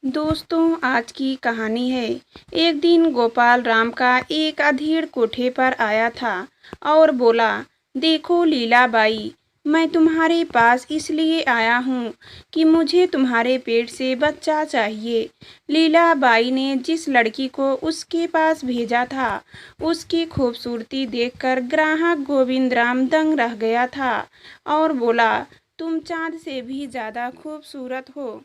दोस्तों, आज की कहानी है। एक दिन गोपाल राम का एक अधेड़ कोठे पर आया था और बोला, देखो लीलाबाई, मैं तुम्हारे पास इसलिए आया हूँ कि मुझे तुम्हारे पेट से बच्चा चाहिए। लीलाबाई ने जिस लड़की को उसके पास भेजा था, उसकी खूबसूरती देखकर ग्राहक गोविंद राम दंग रह गया था और बोला, तुम चांद से भी ज्यादा खूबसूरत हो।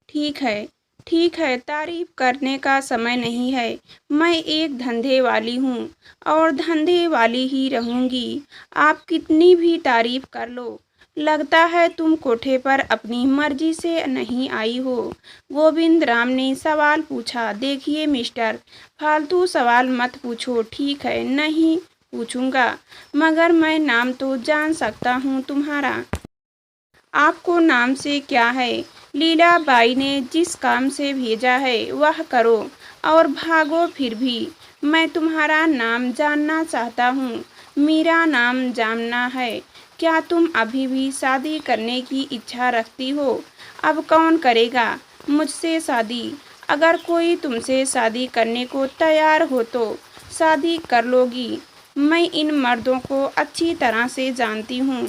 ठीक है, ठीक है, तारीफ करने का समय नहीं है। मैं एक धंधे वाली हूँ और धंधे वाली ही रहूंगी। आप कितनी भी तारीफ कर लो। लगता है तुम कोठे पर अपनी मर्जी से नहीं आई हो। गोविंद राम ने सवाल पूछा। देखिए मिस्टर, फालतू सवाल मत पूछो। ठीक है, नहीं पूछूंगा, मगर मैं नाम तो जान सकता हूँ तुम्हारा। आपको नाम से क्या है? लीलाबाई ने जिस काम से भेजा है वह करो और भागो। फिर भी मैं तुम्हारा नाम जानना चाहता हूँ। मेरा नाम जानना है। क्या तुम अभी भी शादी करने की इच्छा रखती हो? अब कौन करेगा मुझसे शादी? अगर कोई तुमसे शादी करने को तैयार हो तो शादी कर लोगी। मैं इन मर्दों को अच्छी तरह से जानती हूँ।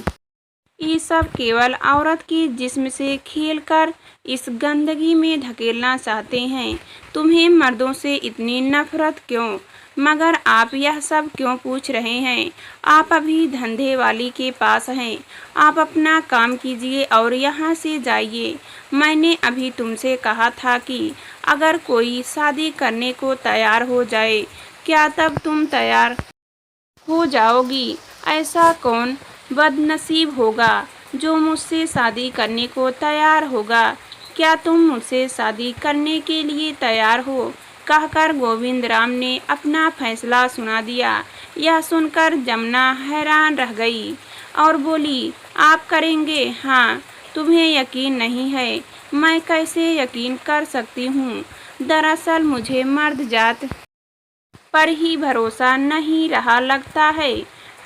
ये सब केवल औरत की जिस्म से खेलकर इस गंदगी में धकेलना चाहते हैं। तुम्हें मर्दों से इतनी नफरत क्यों? मगर आप यह सब क्यों पूछ रहे हैं? आप अभी धंधे वाली के पास हैं। आप अपना काम कीजिए और यहाँ से जाइए। मैंने अभी तुमसे कहा था कि अगर कोई शादी करने को तैयार हो जाए, क्या तब तुम तैयार हो जाओगी? ऐसा कौन बदनसीब होगा जो मुझसे शादी करने को तैयार होगा? क्या तुम मुझसे शादी करने के लिए तैयार हो? कहकर गोविंद राम ने अपना फैसला सुना दिया। यह सुनकर जमुना हैरान रह गई और बोली, आप करेंगे? हाँ, तुम्हें यकीन नहीं है? मैं कैसे यकीन कर सकती हूँ? दरअसल मुझे मर्द जात पर ही भरोसा नहीं रहा लगता है।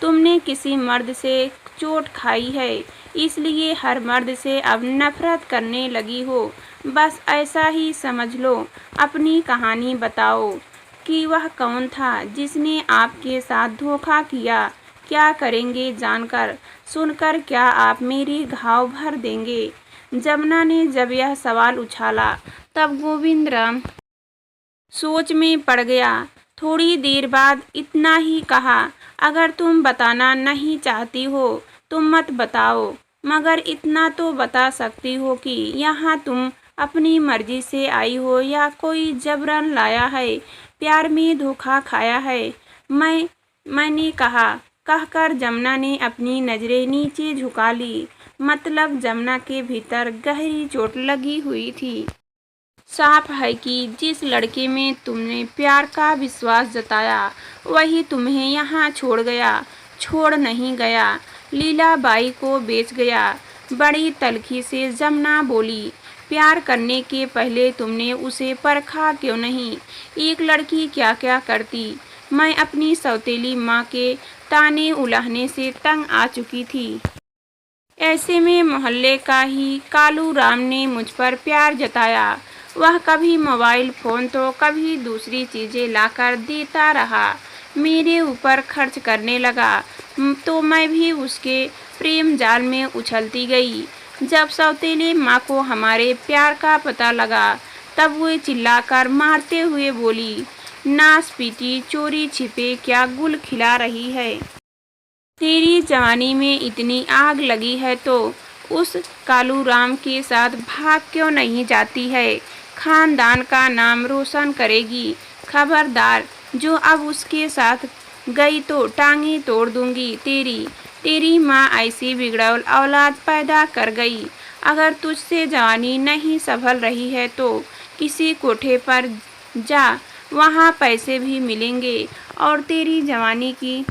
तुमने किसी मर्द से चोट खाई है, इसलिए हर मर्द से अब नफरत करने लगी हो। बस ऐसा ही समझ लो। अपनी कहानी बताओ कि वह कौन था जिसने आपके साथ धोखा किया। क्या करेंगे जानकर? सुनकर क्या आप मेरे घाव भर देंगे? जमुना ने जब यह सवाल उछाला तब गोविंद राम सोच में पड़ गया। थोड़ी देर बाद इतना ही कहा, अगर तुम बताना नहीं चाहती हो तो मत बताओ, मगर इतना तो बता सकती हो कि यहाँ तुम अपनी मर्जी से आई हो या कोई जबरन लाया है, प्यार में धोखा खाया है। मैंने कहा, कहकर जमुना ने अपनी नजरें नीचे झुका ली। मतलब जमुना के भीतर गहरी चोट लगी हुई थी। साफ है कि जिस लड़के में तुमने प्यार का विश्वास जताया वही तुम्हें यहाँ छोड़ गया। छोड़ नहीं गया, लीलाबाई को बेच गया। बड़ी तल्खी से जमुना बोली, प्यार करने के पहले तुमने उसे परखा क्यों नहीं? एक लड़की क्या क्या करती। मैं अपनी सौतेली माँ के ताने उलहने से तंग आ चुकी थी। ऐसे में मोहल्ले का ही कालू राम ने मुझ पर प्यार जताया। वह कभी मोबाइल फ़ोन तो कभी दूसरी चीज़ें लाकर देता रहा। मेरे ऊपर खर्च करने लगा तो मैं भी उसके प्रेम जाल में उछलती गई। जब सौतेली माँ को हमारे प्यार का पता लगा तब वो चिल्लाकर मारते हुए बोली, नास पीटी चोरी छिपे क्या गुल खिला रही है? तेरी जवानी में इतनी आग लगी है तो उस कालू राम के साथ भाग क्यों नहीं जाती है? खानदान का नाम रोशन करेगी। खबरदार, जो अब उसके साथ गई तो टांगे तोड़ दूंगी तेरी। तेरी माँ ऐसी बिगड़ौल औलाद पैदा कर गई। अगर तुझसे जवानी नहीं संभल रही है तो किसी कोठे पर जा, वहाँ पैसे भी मिलेंगे और तेरी जवानी की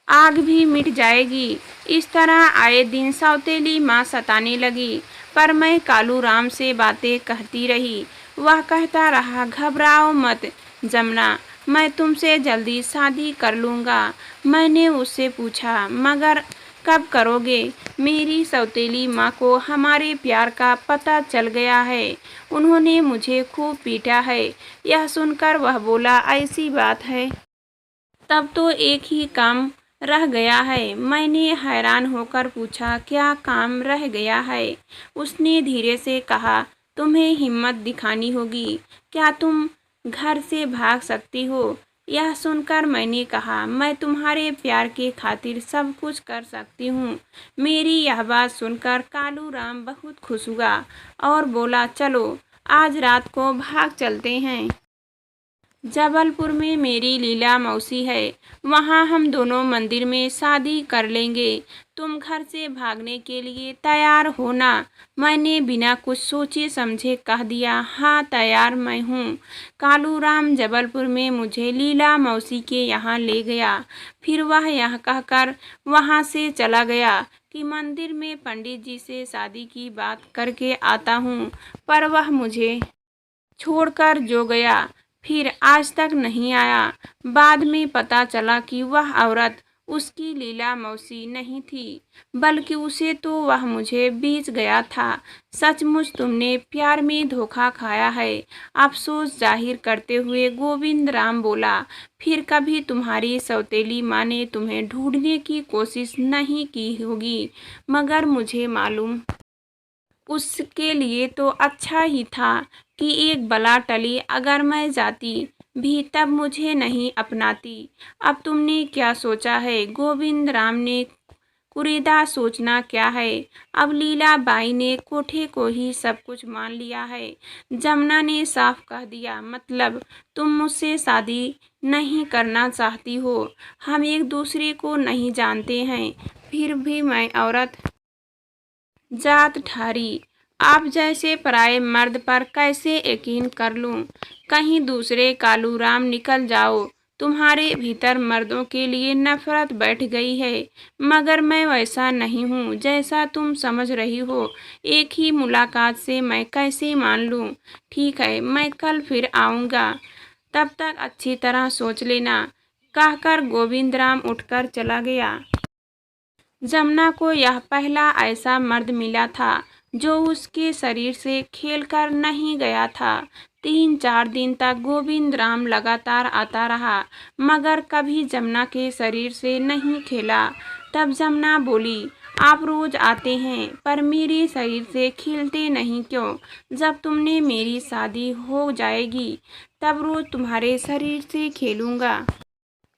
आग भी मिट जाएगी। इस तरह आए दिन सौतेली माँ सताने लगी, पर मैं कालू राम से बातें कहती रही। वह कहता रहा, घबराओ मत जमुना, मैं तुमसे जल्दी शादी कर लूँगा। मैंने उससे पूछा, मगर कब करोगे? मेरी सौतेली माँ को हमारे प्यार का पता चल गया है। उन्होंने मुझे खूब पीटा है। यह सुनकर वह बोला, ऐसी बात है? तब तो एक ही काम रह गया है। मैंने हैरान होकर पूछा, क्या काम रह गया है? उसने धीरे से कहा, तुम्हें हिम्मत दिखानी होगी। क्या तुम घर से भाग सकती हो? यह सुनकर मैंने कहा, मैं तुम्हारे प्यार के खातिर सब कुछ कर सकती हूँ। मेरी यह बात सुनकर कालू राम बहुत खुश हुआ और बोला, चलो आज रात को भाग चलते हैं। जबलपुर में मेरी लीला मौसी है। वहाँ हम दोनों मंदिर में शादी कर लेंगे। तुम घर से भागने के लिए तैयार हो ना? मैंने बिना कुछ सोचे समझे कह दिया, हाँ तैयार मैं हूँ। कालूराम जबलपुर में मुझे लीला मौसी के यहाँ ले गया। फिर वह यह कहकर वहाँ से चला गया कि मंदिर में पंडित जी से शादी की बात करके आता हूँ, पर वह मुझे छोड़कर जो गया फिर आज तक नहीं आया। बाद में पता चला कि वह औरत उसकी लीला मौसी नहीं थी, बल्कि उसे तो वह मुझे बेच गया था। सचमुच तुमने प्यार में धोखा खाया है, अफसोस जाहिर करते हुए गोविंद राम बोला। फिर कभी तुम्हारी सौतेली माँ ने तुम्हें ढूंढने की कोशिश नहीं की होगी, मगर मुझे मालूम उसके लिए तो अच्छा ही था कि एक बला टली। अगर मैं जाती भी तब मुझे नहीं अपनाती। अब तुमने क्या सोचा है? गोविंद राम ने कुरीदा सोचना क्या है? अब लीला बाई ने कोठे को ही सब कुछ मान लिया है। जमुना ने साफ कह दिया, मतलब तुम मुझसे शादी नहीं करना चाहती हो। हम एक दूसरे को नहीं जानते हैं, फिर भी मैं औरत जात ठारी। आप जैसे पराये मर्द पर कैसे यकीन कर लूं? कहीं दूसरे कालूराम निकल जाओ। तुम्हारे भीतर मर्दों के लिए नफरत बैठ गई है, मगर मैं वैसा नहीं हूँ जैसा तुम समझ रही हो। एक ही मुलाकात से मैं कैसे मान लूँ? ठीक है, मैं कल फिर आऊँगा, तब तक अच्छी तरह सोच लेना। कहकर गोविंद राम उठकर चला गया। जमुना को यह पहला ऐसा मर्द मिला था जो उसके शरीर से खेलकर नहीं गया था। 3-4 दिन तक गोविंद राम लगातार आता रहा, मगर कभी जमुना के शरीर से नहीं खेला। तब जमुना बोली, आप रोज आते हैं पर मेरे शरीर से खेलते नहीं क्यों? जब तुमने मेरी शादी हो जाएगी तब रोज तुम्हारे शरीर से खेलूंगा।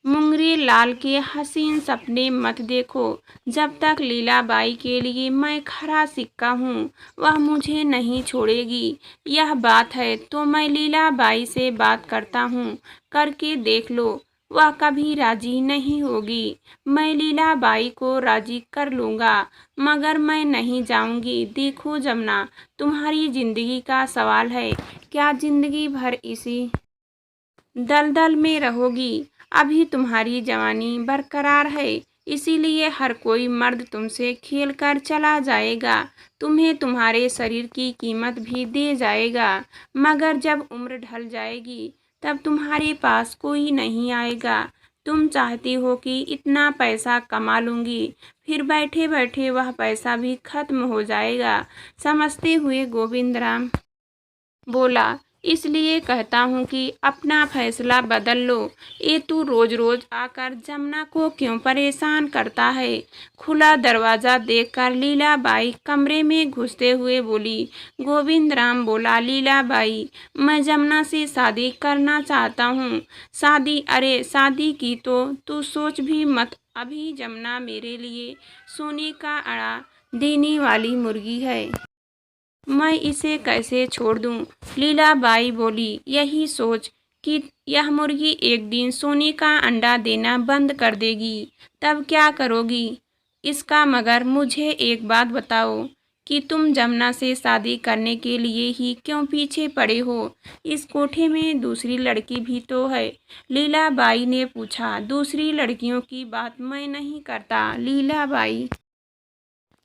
मुंगरी लाल के हसीन सपने मत देखो। जब तक लीलाबाई के लिए मैं खरा सिक्का हूँ, वह मुझे नहीं छोड़ेगी। यह बात है तो मैं लीलाबाई से बात करता हूँ, करके देख लो। वह कभी राजी नहीं होगी। मैं लीलाबाई को राजी कर लूँगा, मगर मैं नहीं जाऊँगी। देखो जमुना, तुम्हारी जिंदगी का सवाल है। क्या जिंदगी भर इसी दलदल में रहोगी? अभी तुम्हारी जवानी बरकरार है, इसीलिए हर कोई मर्द तुमसे खेलकर चला जाएगा, तुम्हें तुम्हारे शरीर की कीमत भी दे जाएगा। मगर जब उम्र ढल जाएगी तब तुम्हारे पास कोई नहीं आएगा। तुम चाहती हो कि इतना पैसा कमा लूँगी, फिर बैठे बैठे वह पैसा भी खत्म हो जाएगा। समझते हुए गोविंद राम बोला, इसलिए कहता हूँ कि अपना फैसला बदल लो। ये तू रोज रोज आकर जमुना को क्यों परेशान करता है? खुला दरवाज़ा देखकर लीलाबाई कमरे में घुसते हुए बोली। गोविंद राम बोला, लीलाबाई, मैं जमुना से शादी करना चाहता हूँ। शादी? अरे शादी की तो तू सोच भी मत। अभी जमुना मेरे लिए सोने का अड़ा देने वाली मुर्गी है, मैं इसे कैसे छोड़ दूं? लीलाबाई बोली, यही सोच कि यह मुर्गी एक दिन सोने का अंडा देना बंद कर देगी, तब क्या करोगी इसका? मगर मुझे एक बात बताओ कि तुम जमुना से शादी करने के लिए ही क्यों पीछे पड़े हो? इस कोठे में दूसरी लड़की भी तो है। लीलाबाई ने पूछा। दूसरी लड़कियों की बात मैं नहीं करता लीलाबाई,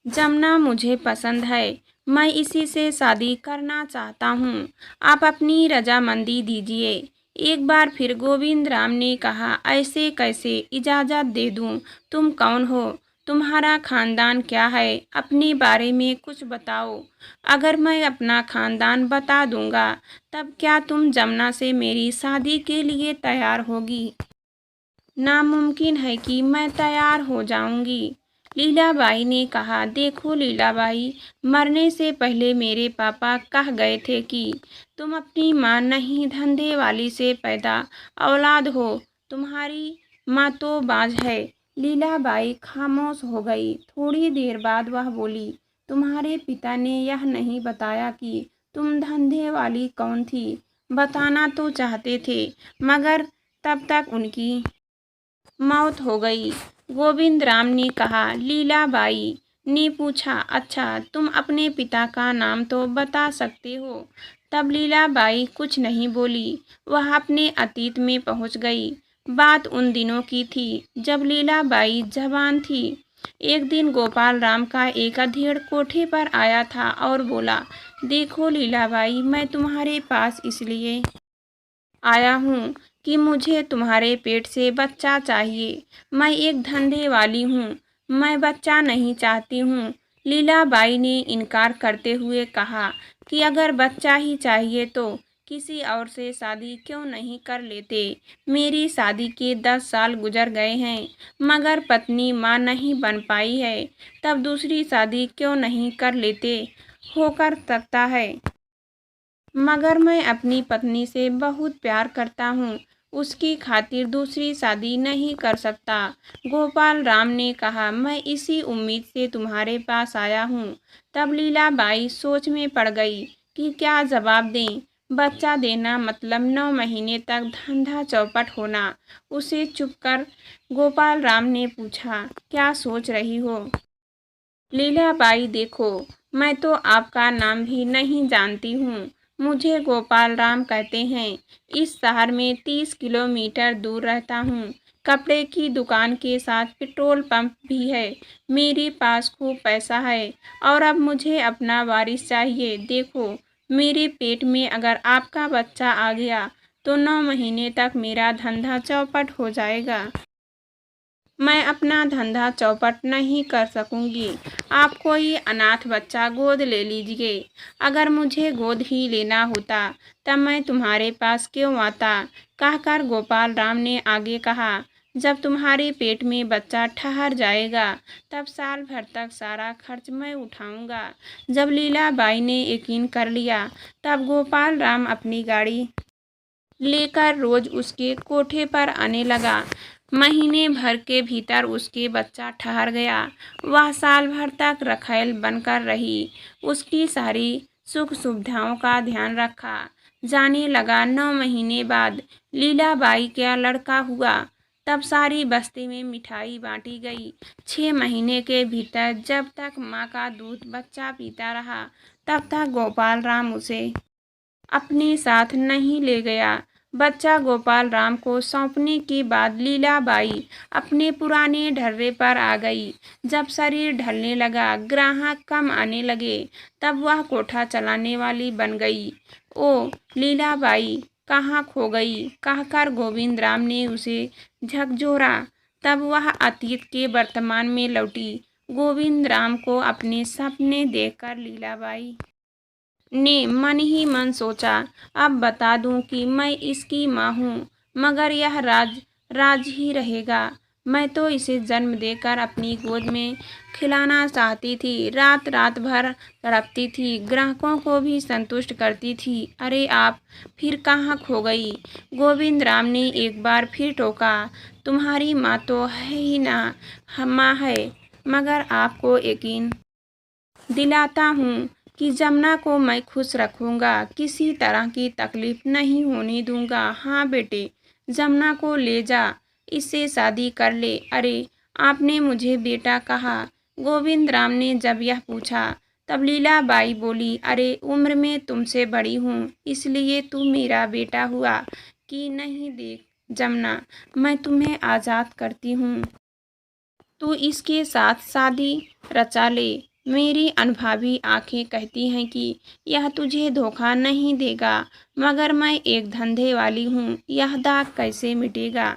जमुना मुझे पसंद है, मैं इसी से शादी करना चाहता हूँ। आप अपनी रजामंदी दीजिए। एक बार फिर गोविंद राम ने कहा, ऐसे कैसे इजाज़त दे दूँ? तुम कौन हो? तुम्हारा खानदान क्या है? अपने बारे में कुछ बताओ। अगर मैं अपना खानदान बता दूंगा, तब क्या तुम जमुना से मेरी शादी के लिए तैयार होगी? नामुमकिन है कि मैं तैयार हो जाऊंगी। लीलाबाई ने कहा, देखो लीलाबाई, मरने से पहले मेरे पापा कह गए थे कि तुम अपनी माँ नहीं धंधे वाली से पैदा औलाद हो। तुम्हारी माँ तो बाज है। लीलाबाई खामोश हो गई। थोड़ी देर बाद वह बोली, तुम्हारे पिता ने यह नहीं बताया कि तुम धंधे वाली कौन थी? बताना तो चाहते थे, मगर तब तक उनकी मौत हो गई। गोविंद राम ने कहा। लीलाबाई ने पूछा, अच्छा तुम अपने पिता का नाम तो बता सकते हो? तब लीलाबाई कुछ नहीं बोली। वह अपने अतीत में पहुंच गई। बात उन दिनों की थी जब लीलाबाई जवान थी। एक दिन गोपाल राम का एक अधेड़ कोठे पर आया था और बोला, देखो लीलाबाई, मैं तुम्हारे पास इसलिए आया हूँ कि मुझे तुम्हारे पेट से बच्चा चाहिए। मैं एक धंधे वाली हूँ, मैं बच्चा नहीं चाहती हूँ। लीलाबाई ने इनकार करते हुए कहा कि अगर बच्चा ही चाहिए तो किसी और से शादी क्यों नहीं कर लेते? मेरी शादी के 10 साल गुजर गए हैं, मगर पत्नी माँ नहीं बन पाई है। तब दूसरी शादी क्यों नहीं कर लेते? होकर सकता है, मगर मैं अपनी पत्नी से बहुत प्यार करता हूँ। उसकी खातिर दूसरी शादी नहीं कर सकता। गोपाल राम ने कहा, मैं इसी उम्मीद से तुम्हारे पास आया हूँ। तब लीलाबाई सोच में पड़ गई कि क्या जवाब दें। बच्चा देना मतलब 9 महीने तक धंधा चौपट होना। उसे चुप कर गोपाल राम ने पूछा, क्या सोच रही हो? लीलाबाई, देखो, मैं तो आपका नाम भी नहीं जानती हूँ। मुझे गोपाल राम कहते हैं। इस शहर में 30 किलोमीटर दूर रहता हूँ। कपड़े की दुकान के साथ पेट्रोल पंप भी है। मेरे पास खूब पैसा है और अब मुझे अपना वारिस चाहिए। देखो, मेरे पेट में अगर आपका बच्चा आ गया तो 9 महीने तक मेरा धंधा चौपट हो जाएगा। मैं अपना धंधा चौपट नहीं कर सकूंगी। आप कोई अनाथ बच्चा गोद ले लीजिए। अगर मुझे गोद ही लेना होता तब मैं तुम्हारे पास क्यों आता? कहकर गोपाल राम ने आगे कहा, जब तुम्हारे पेट में बच्चा ठहर जाएगा तब साल भर तक सारा खर्च मैं उठाऊंगा। जब लीलाबाई ने यकीन कर लिया, तब गोपाल राम अपनी गाड़ी लेकर रोज उसके कोठे पर आने लगा। महीने भर के भीतर उसके बच्चा ठहर गया। वह साल भर तक रखैल बनकर रही। उसकी सारी सुख सुविधाओं का ध्यान रखा। जाने लगा। 9 महीने बाद लीलाबाई का लड़का हुआ। तब सारी बस्ती में मिठाई बांटी गई। 6 महीने के भीतर जब तक माँ का दूध बच्चा पीता रहा, तब तक गोपाल राम उसे अपने साथ नहीं ले गया। बच्चा गोपाल राम को सौंपने के बाद लीलाबाई अपने पुराने ढर्रे पर आ गई। जब शरीर ढलने लगा, ग्राहक कम आने लगे, तब वह कोठा चलाने वाली बन गई। ओ लीलाबाई, कहाँ खो गई? कहकर गोविंद राम ने उसे झकझोरा। तब वह अतीत के वर्तमान में लौटी। गोविंद राम को अपने सपने देखकर लीलाबाई ने मन ही मन सोचा, अब बता दूं कि मैं इसकी माँ हूँ, मगर यह राज राज ही रहेगा। मैं तो इसे जन्म देकर अपनी गोद में खिलाना चाहती थी। रात रात भर तड़पती थी, ग्राहकों को भी संतुष्ट करती थी। अरे आप फिर कहाँ खो गई? गोविंद राम ने एक बार फिर टोका। तुम्हारी माँ तो है ही ना, माँ है, मगर आपको यकीन दिलाता हूँ कि जमुना को मैं खुश रखूँगा, किसी तरह की तकलीफ नहीं होने दूँगा। हाँ बेटे, जमुना को ले जा, इससे शादी कर ले। अरे, आपने मुझे बेटा कहा? गोविंद राम ने जब यह पूछा, तब लीलाबाई बोली, अरे उम्र में तुमसे बड़ी हूँ, इसलिए तू मेरा बेटा हुआ कि नहीं? देख जमुना, मैं तुम्हें आज़ाद करती हूँ, तू इसके साथ शादी रचा ले। मेरी अनुभवी आंखें कहती हैं कि यह तुझे धोखा नहीं देगा, मगर मैं एक धंधे वाली हूँ, यह दाग कैसे मिटेगा?